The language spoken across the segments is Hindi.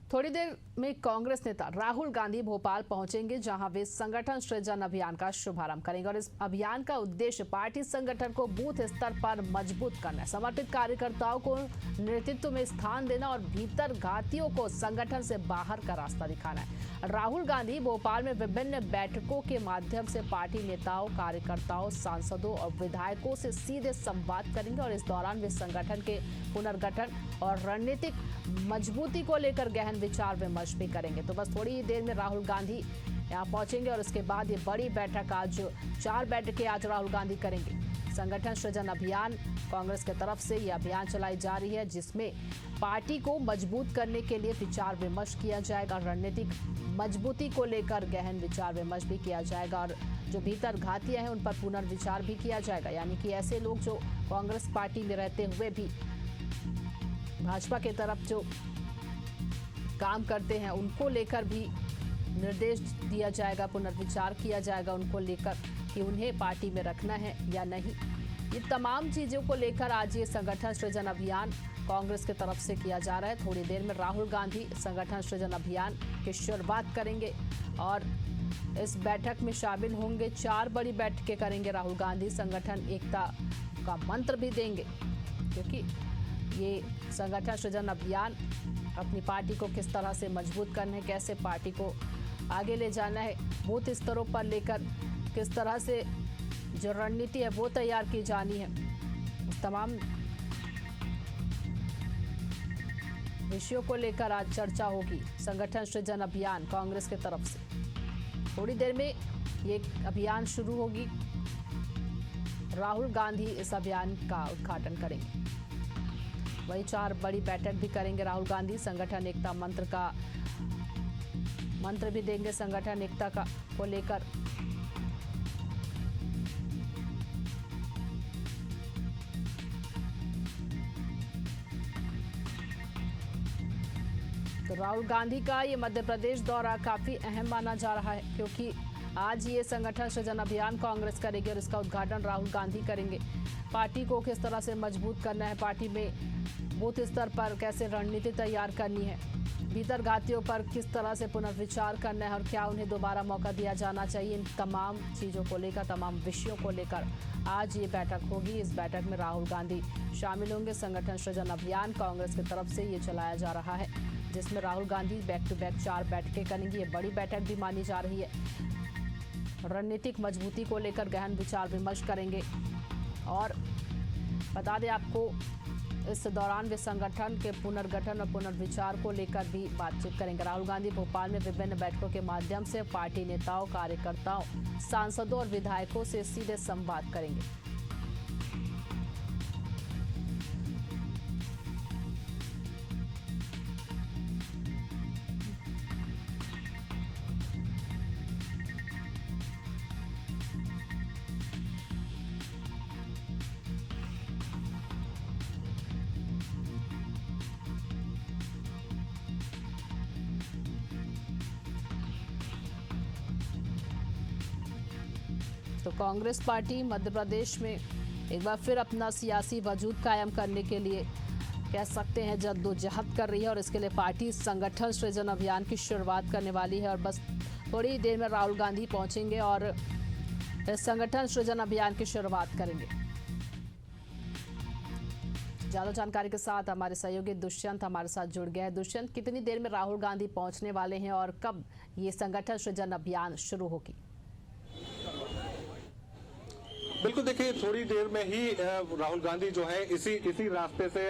थोड़ी देर में कांग्रेस नेता राहुल गांधी भोपाल पहुंचेंगे, जहां वे संगठन सृजन अभियान का शुभारंभ करेंगे और इस अभियान का उद्देश्य पार्टी संगठन को बूथ स्तर पर मजबूत करना है, समर्पित कार्यकर्ताओं को नेतृत्व में स्थान देना और भीतर घातियों को संगठन से बाहर का रास्ता दिखाना है। राहुल गांधी भोपाल में विभिन्न बैठकों के माध्यम से पार्टी नेताओं, कार्यकर्ताओं, सांसदों और विधायकों से सीधे संवाद करेंगे और इस दौरान वे संगठन के पुनर्गठन और रणनीतिक मजबूती को लेकर गहन विचार विमर्श भी करेंगे। तो बस थोड़ी ही देर में राहुल गांधी यहाँ पहुंचेंगे और उसके बाद ये बड़ी बैठक, आज 4 बैठकें आज राहुल गांधी करेंगे। संगठन सृजन अभियान कांग्रेस की तरफ से ये अभियान चलाई जा रही है, जिसमें पार्टी को मजबूत करने के लिए विचार विमर्श किया जाएगा, रणनीतिक मजबूती को लेकर गहन विचार विमर्श भी किया जाएगा और जो भीतर घातियां हैं उन पर पुनर्विचार भी किया जाएगा। यानी कि ऐसे लोग जो कांग्रेस पार्टी में रहते हुए भी भाजपा की तरफ जो काम करते हैं उनको लेकर भी निर्देश दिया जाएगा, पुनर्विचार किया जाएगा उनको लेकर कि उन्हें पार्टी में रखना है या नहीं। ये तमाम चीजों को लेकर आज ये संगठन सृजन अभियान कांग्रेस की तरफ से किया जा रहा है। थोड़ी देर में राहुल गांधी संगठन सृजन अभियान की शुरुआत करेंगे और इस बैठक में शामिल होंगे। 4 बड़ी बैठकें करेंगे राहुल गांधी, संगठन एकता का मंत्र भी देंगे, क्योंकि ये संगठन सृजन अभियान अपनी पार्टी को किस तरह से मजबूत करना है, कैसे पार्टी को आगे ले जाना है, बूथ स्तरों पर लेकर किस तरह से जो रणनीति है वो तैयार की जानी है। उस तमाम विषयों को लेकर आज चर्चा होगी। संगठन सृजन अभियान कांग्रेस की तरफ से थोड़ी देर में ये अभियान शुरू होगी। राहुल गांधी इस अभियान का उद्घाटन करेंगे। वही 4 बड़ी बैठक भी करेंगे राहुल गांधी। संगठन एकता मंत्र भी देंगे संगठन एकता का को लेकर। तो राहुल गांधी का ये मध्य प्रदेश दौरा काफी अहम माना जा रहा है, क्योंकि आज ये संगठन सृजन अभियान कांग्रेस करेगी और इसका उद्घाटन राहुल गांधी करेंगे। पार्टी को किस तरह से मजबूत करना है, पार्टी में बूथ स्तर पर कैसे रणनीति तैयार करनी है, भीतर घातियों पर किस तरह से पुनर्विचार करना है और क्या उन्हें दोबारा मौका दिया जाना चाहिए, इन तमाम चीज़ों को लेकर, तमाम विषयों को लेकर आज ये बैठक होगी। इस बैठक में राहुल गांधी शामिल होंगे। संगठन सृजन अभियान कांग्रेस की तरफ से ये चलाया जा रहा है, जिसमें Rahul Gandhi back to back 4 बैठकें करेंगी। ये बड़ी बैठक भी मानी जा रही है। रणनीतिक मजबूती को लेकर गहन विचार विमर्श करेंगे और बता दें आपको, इस दौरान वे संगठन के पुनर्गठन और पुनर्विचार को लेकर भी बातचीत करेंगे। राहुल गांधी भोपाल में विभिन्न बैठकों के माध्यम से पार्टी नेताओं, कार्यकर्ताओं, सांसदों और विधायकों से सीधे संवाद करेंगे। तो कांग्रेस पार्टी मध्य प्रदेश में एक बार फिर अपना सियासी वजूद कायम करने के लिए कह सकते हैं जद्दोजहद कर रही है और इसके लिए पार्टी संगठन सृजन अभियान की शुरुआत करने वाली है और बस थोड़ी ही देर में राहुल गांधी पहुंचेंगे और इस संगठन सृजन अभियान की शुरुआत करेंगे। ज्यादा जानकारी के साथ हमारे सहयोगी दुष्यंत हमारे साथ जुड़ गए हैं। दुष्यंत, कितनी देर में राहुल गांधी पहुंचने वाले हैं और कब ये संगठन सृजन अभियान शुरू होगी? बिल्कुल, देखिए थोड़ी देर में ही राहुल गांधी जो है इसी रास्ते से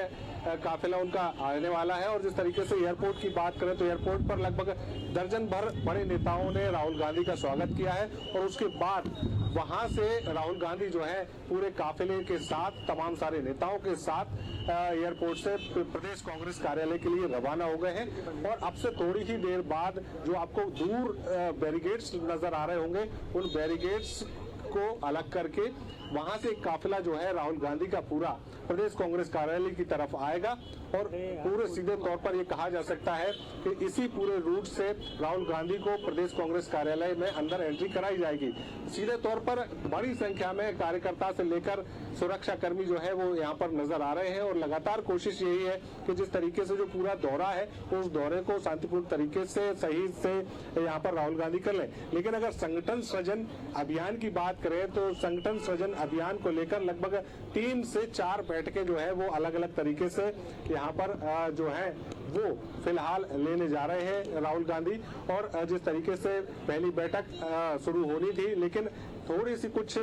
काफिला उनका आने वाला है और जिस तरीके से एयरपोर्ट की बात करें तो एयरपोर्ट पर लगभग दर्जन भर बड़े नेताओं ने राहुल गांधी का स्वागत किया है और उसके बाद वहां से राहुल गांधी जो है पूरे काफिले के साथ, तमाम सारे नेताओं के साथ एयरपोर्ट से प्रदेश कांग्रेस कार्यालय के लिए रवाना हो गए हैं और अब से थोड़ी ही देर बाद जो आपको दूर बैरिकेड्स नजर आ रहे होंगे, उन बैरिकेड्स को अलग करके वहां से एक काफिला जो है राहुल गांधी का पूरा प्रदेश कांग्रेस कार्यालय की तरफ आएगा और पूरे सीधे तौर पर ये कहा जा सकता है कि इसी पूरे रूट से राहुल गांधी को प्रदेश कांग्रेस कार्यालय में अंदर एंट्री कराई जाएगी। सीधे तौर पर बड़ी संख्या में कार्यकर्ता से लेकर सुरक्षा कर्मी जो है वो यहाँ पर नजर आ रहे हैं और लगातार कोशिश यही है कि जिस तरीके से जो पूरा दौरा है उस दौरे को शांतिपूर्ण तरीके से सही से यहाँ पर राहुल गांधी कर लें। लेकिन अगर संगठन सृजन अभियान की बात करें तो संगठन सृजन अभियान को लेकर लगभग 3 से 4 बैठकें जो है वो अलग अलग तरीके से यहाँ पर जो है वो फिलहाल लेने जा रहे हैं राहुल गांधी। और जिस तरीके से पहली बैठक शुरू होनी थी लेकिन थोड़ी सी कुछ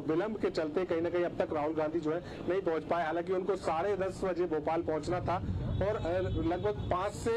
विलंब के चलते कहीं ना कहीं अब तक राहुल गांधी जो है नहीं पहुंच पाए। हालांकि उनको 10:30 बजे भोपाल पहुंचना था और लगभग 5 से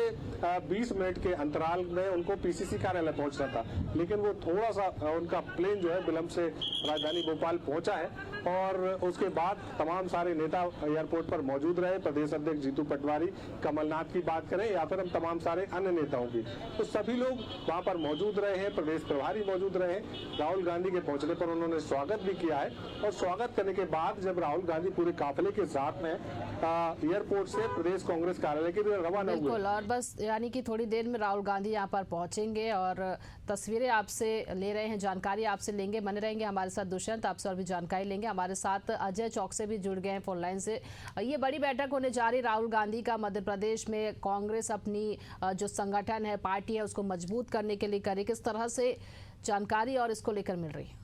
20 मिनट के अंतराल में उनको पीसीसी कार्यालय पहुंचना था, लेकिन वो थोड़ा सा उनका प्लेन जो है विलंब से राजधानी भोपाल पहुंचा है। और उसके बाद तमाम सारे नेता एयरपोर्ट पर मौजूद रहे। प्रदेश अध्यक्ष जीतू पटवारी, कमलनाथ की बात करें या फिर हम तमाम सारे अन्य नेताओं की, तो सभी लोग वहां पर मौजूद रहे हैं। प्रदेश प्रभारी मौजूद रहे हैं। राहुल गांधी के पहुंचने पर उन्होंने स्वागत भी किया है और स्वागत करने के बाद जब राहुल गांधी पूरे काफिले के साथ में एयरपोर्ट से प्रदेश कांग्रेस कार्यालय के लिए रवाना हुए। बिल्कुल, और बस यानी कि थोड़ी देर में राहुल गांधी यहाँ पर पहुंचेंगे और तस्वीरें आपसे ले रहे हैं, जानकारी आपसे लेंगे। बने रहेंगे हमारे साथ दुष्यंत, आपसे और भी जानकारी लेंगे। हमारे साथ अजय चौक से भी जुड़ गए हैं फोन लाइन से। ये बड़ी बैठक होने जा रही राहुल गांधी का मध्य प्रदेश में। कांग्रेस अपनी जो संगठन है, पार्टी है, उसको मजबूत करने के लिए करे, किस तरह से जानकारी और इसको लेकर मिल रही है?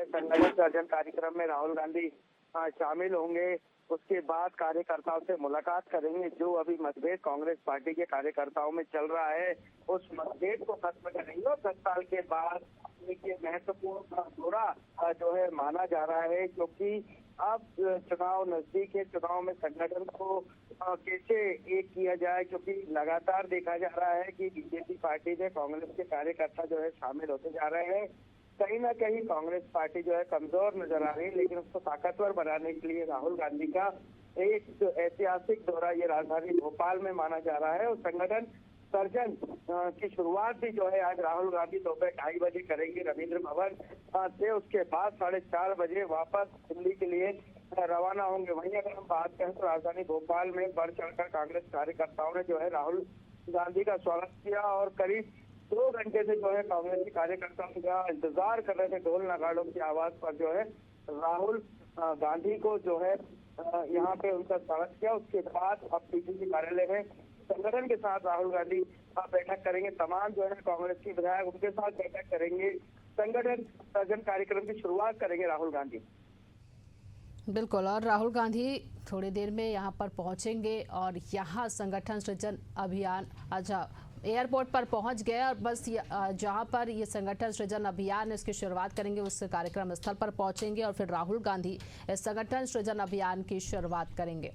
संगठन सृजन कार्यक्रम में राहुल गांधी शामिल होंगे। उसके बाद कार्यकर्ताओं से मुलाकात करेंगे। जो अभी मतभेद कांग्रेस पार्टी के कार्यकर्ताओं में चल रहा है उस मतभेद को खत्म करेंगे और 10 साल के बाद एक महत्वपूर्ण दौरा जो है माना जा रहा है, क्योंकि अब चुनाव नजदीक है। चुनाव में संगठन को कैसे एक किया जाए, क्योंकि लगातार देखा जा रहा है कि बीजेपी पार्टी में कांग्रेस के कार्यकर्ता जो है शामिल होते जा रहे हैं। कहीं ना कहीं कांग्रेस पार्टी जो है कमजोर नजर आ रही है, लेकिन उसको ताकतवर बनाने के लिए राहुल गांधी का एक ऐतिहासिक दौरा ये राजधानी भोपाल में माना जा रहा है। और संगठन सर्जन की शुरुआत भी जो है आज राहुल गांधी दोपहर 2:30 बजे करेंगे रविंद्र भवन से। उसके बाद 4:30 बजे वापस दिल्ली के लिए रवाना होंगे। वहीं अगर हम बात करें तो राजधानी भोपाल में बढ़ चढ़कर कांग्रेस कार्यकर्ताओं ने जो है राहुल गांधी का स्वागत किया और करीब 2 घंटे से जो है कांग्रेस के कार्यकर्ताओं का इंतजार कर रहे थे। ढोल नगाड़ों की आवाज पर जो है राहुल गांधी को जो है यहाँ पे उनका स्वागत किया। उसके बाद अब पीसीसी कार्यालय में संगठन के साथ राहुल गांधी बैठक करेंगे। तमाम जो है कांग्रेस की विधायक उनके साथ बैठक करेंगे। संगठन सृजन कार्यक्रम की शुरुआत करेंगे राहुल गांधी। बिल्कुल, और राहुल गांधी थोड़ी देर में यहाँ पर पहुंचेंगे और यहाँ संगठन सृजन अभियान एयरपोर्ट पर पहुंच गए और बस जहां पर ये संगठन सृजन अभियान इसकी शुरुआत करेंगे उस कार्यक्रम स्थल पर पहुंचेंगे और फिर राहुल गांधी इस संगठन सृजन अभियान की शुरुआत करेंगे।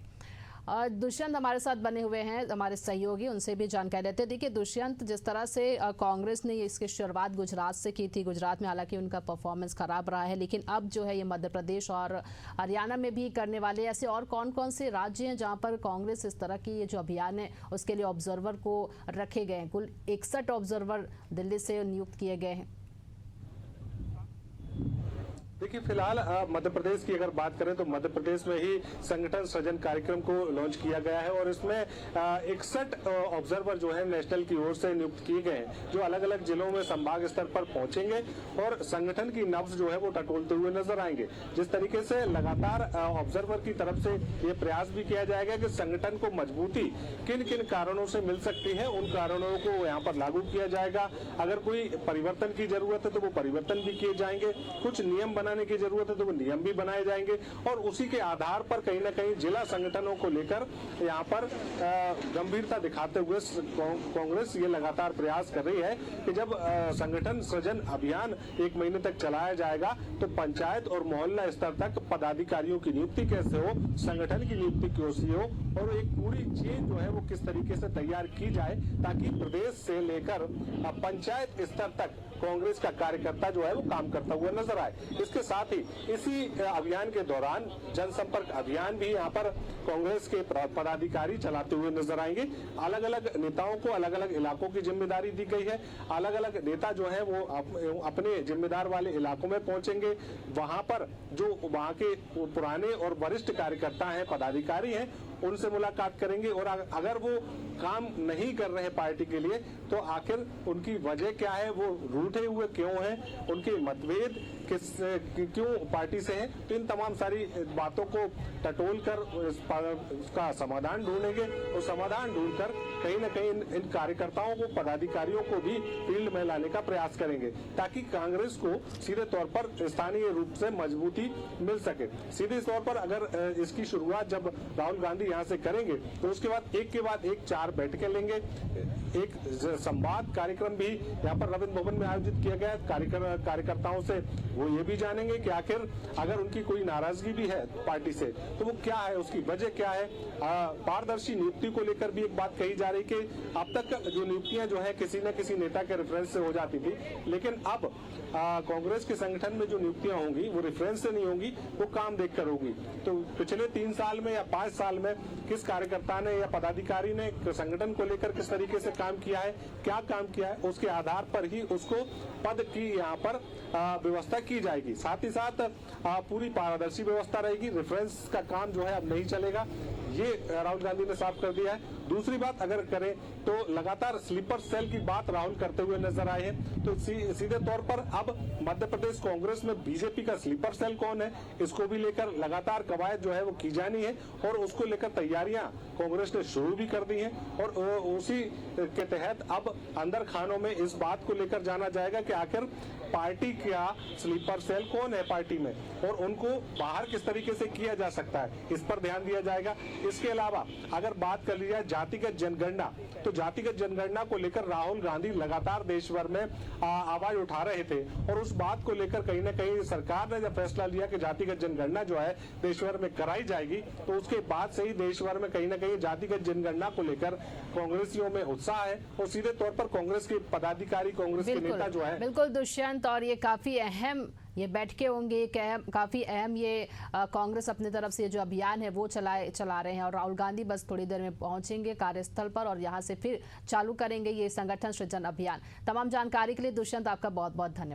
और दुष्यंत हमारे साथ बने हुए हैं, हमारे सहयोगी, उनसे भी जानकारी लेते हैं। देखिए दुष्यंत, जिस तरह से कांग्रेस ने इसकी शुरुआत गुजरात से की थी, गुजरात में हालांकि उनका परफॉर्मेंस खराब रहा है, लेकिन अब जो है ये मध्य प्रदेश और हरियाणा में भी करने वाले। ऐसे और कौन कौन से राज्य हैं जहां पर कांग्रेस इस तरह की ये जो अभियान है उसके लिए ऑब्जर्वर को रखे गए हैं? कुल 61 ऑब्जर्वर दिल्ली से नियुक्त किए गए हैं। देखिए फिलहाल मध्य प्रदेश की अगर बात करें तो मध्य प्रदेश में ही संगठन सृजन कार्यक्रम को लॉन्च किया गया है और इसमें 61 ऑब्जर्वर जो है नेशनल की ओर से नियुक्त किए गए हैं, जो अलग अलग जिलों में संभाग स्तर पर पहुंचेंगे और संगठन की नब्ज जो है वो टटोलते हुए नजर आएंगे। जिस तरीके से लगातार ऑब्जर्वर की तरफ से ये प्रयास भी किया जाएगा कि संगठन को मजबूती किन किन कारणों से मिल सकती है, उन कारणों को यहाँ पर लागू किया जाएगा। अगर कोई परिवर्तन की जरूरत है तो वो परिवर्तन भी किए जाएंगे, कुछ नियम बनाने की जरूरत है तो वो नियम भी बनाए जाएंगे और उसी के आधार पर कहीं ना कहीं जिला संगठनों को लेकर यहाँ पर गंभीरता दिखाते हुए कांग्रेस ये लगातार प्रयास कर रही है कि जब संगठन सृजन अभियान 1 महीने तक चलाया जाएगा तो पंचायत और मोहल्ला स्तर तक पदाधिकारियों की नियुक्ति कैसे हो, संगठन की नियुक्ति कैसे हो और एक पूरी चेन जो है वो किस तरीके से तैयार की जाए ताकि प्रदेश से लेकर पंचायत स्तर तक कांग्रेस का कार्यकर्ता जो है वो काम करता हुआ नजर आए। इसके साथ ही इसी अभियान के दौरान जनसंपर्क अभियान भी यहाँ पर कांग्रेस के पदाधिकारी चलाते हुए नजर आएंगे। अलग अलग नेताओं को अलग अलग इलाकों की जिम्मेदारी दी गई है। अलग अलग नेता जो है वो अपने जिम्मेदार वाले इलाकों में पहुंचेंगे। वहां पर जो वहां के पुराने और वरिष्ठ कार्यकर्ता हैं, पदाधिकारी हैं, उनसे मुलाकात करेंगे और अगर वो काम नहीं कर रहे पार्टी के लिए तो आखिर उनकी वजह क्या है, वो रूठे हुए क्यों हैं, उनके मतभेद क्यों पार्टी से हैं, तो इन तमाम सारी बातों को टटोल कर उसका समाधान ढूंढेंगे और समाधान ढूंढकर कहीं न कहीं इन कार्यकर्ताओं को, पदाधिकारियों को भी फील्ड में लाने का प्रयास करेंगे ताकि कांग्रेस को सीधे तौर पर स्थानीय रूप से मजबूती मिल सके। सीधे तौर पर अगर इसकी शुरुआत जब राहुल गांधी यहाँ से करेंगे तो उसके बाद एक 4 बैठकें लेंगे। एक संवाद कार्यक्रम भी यहाँ पर रविंद्र भवन में आयोजित किया गया कार्यकर्ताओं से वो ये भी जानेंगे कि आखिर अगर उनकी कोई नाराजगी भी है पार्टी से तो वो क्या है, उसकी वजह क्या है। पारदर्शी नियुक्ति को लेकर भी एक बात कही जा रही कि अब तक जो नियुक्तियां जो है किसी न किसी नेता के रेफरेंस से हो जाती थी, लेकिन अब कांग्रेस के संगठन में जो नियुक्तियां होंगी वो रेफरेंस से नहीं होंगी, वो काम देखकर होगी। तो पिछले 3 साल में या 5 साल में किस कार्यकर्ता ने या पदाधिकारी ने संगठन को लेकर किस तरीके से काम किया है, क्या काम किया है, उसके आधार पर ही उसको पद की यहाँ पर व्यवस्था की जाएगी। साथ ही साथ पूरी पारदर्शी व्यवस्था रहेगी। रेफरेंस का काम जो है अब नहीं चलेगा, ये राहुल गांधी ने साफ कर दिया है। दूसरी बात अगर करें तो लगातार स्लीपर सेल की बात राहुल करते हुए नजर आए हैं, तो सीधे तौर पर अब मध्य प्रदेश कांग्रेस में बीजेपी का स्लीपर सेल कौन है, इसको भी लेकर लगातार कवायद जो है वो की जानी है और उसको लेकर तैयारियां कांग्रेस ने शुरू भी कर दी हैं और उसी के तहत अब अंदर खानों में इस बात को लेकर जाना जाएगा कि आखिर पार्टी का स्लीपर सेल कौन है पार्टी में और उनको बाहर किस तरीके से किया जा सकता है, इस पर ध्यान दिया जाएगा। इसके अलावा अगर बात कर ली जाए जातिगत जनगणना, तो जातिगत जनगणना को लेकर राहुल गांधी लगातार देश भर में आवाज उठा रहे थे और उस बात को लेकर कहीं न कहीं सरकार ने जब फैसला लिया कि जातिगत जनगणना जो है देश भर में कराई जाएगी, तो उसके बाद से ही देश भर में कहीं न कहीं जातिगत जनगणना को लेकर कांग्रेसियों में उत्साह है और सीधे तौर पर कांग्रेस के पदाधिकारी, कांग्रेस के नेता जो है। बिल्कुल दुष्यंत, और ये काफी अहम ये बैठकें होंगे, काफी अहम ये कांग्रेस अपनी तरफ से जो अभियान है वो चला रहे हैं और राहुल गांधी बस थोड़ी देर में पहुंचेंगे कार्यस्थल पर और यहां से फिर चालू करेंगे ये संगठन सृजन अभियान। तमाम जानकारी के लिए दुष्यंत आपका बहुत बहुत धन्यवाद।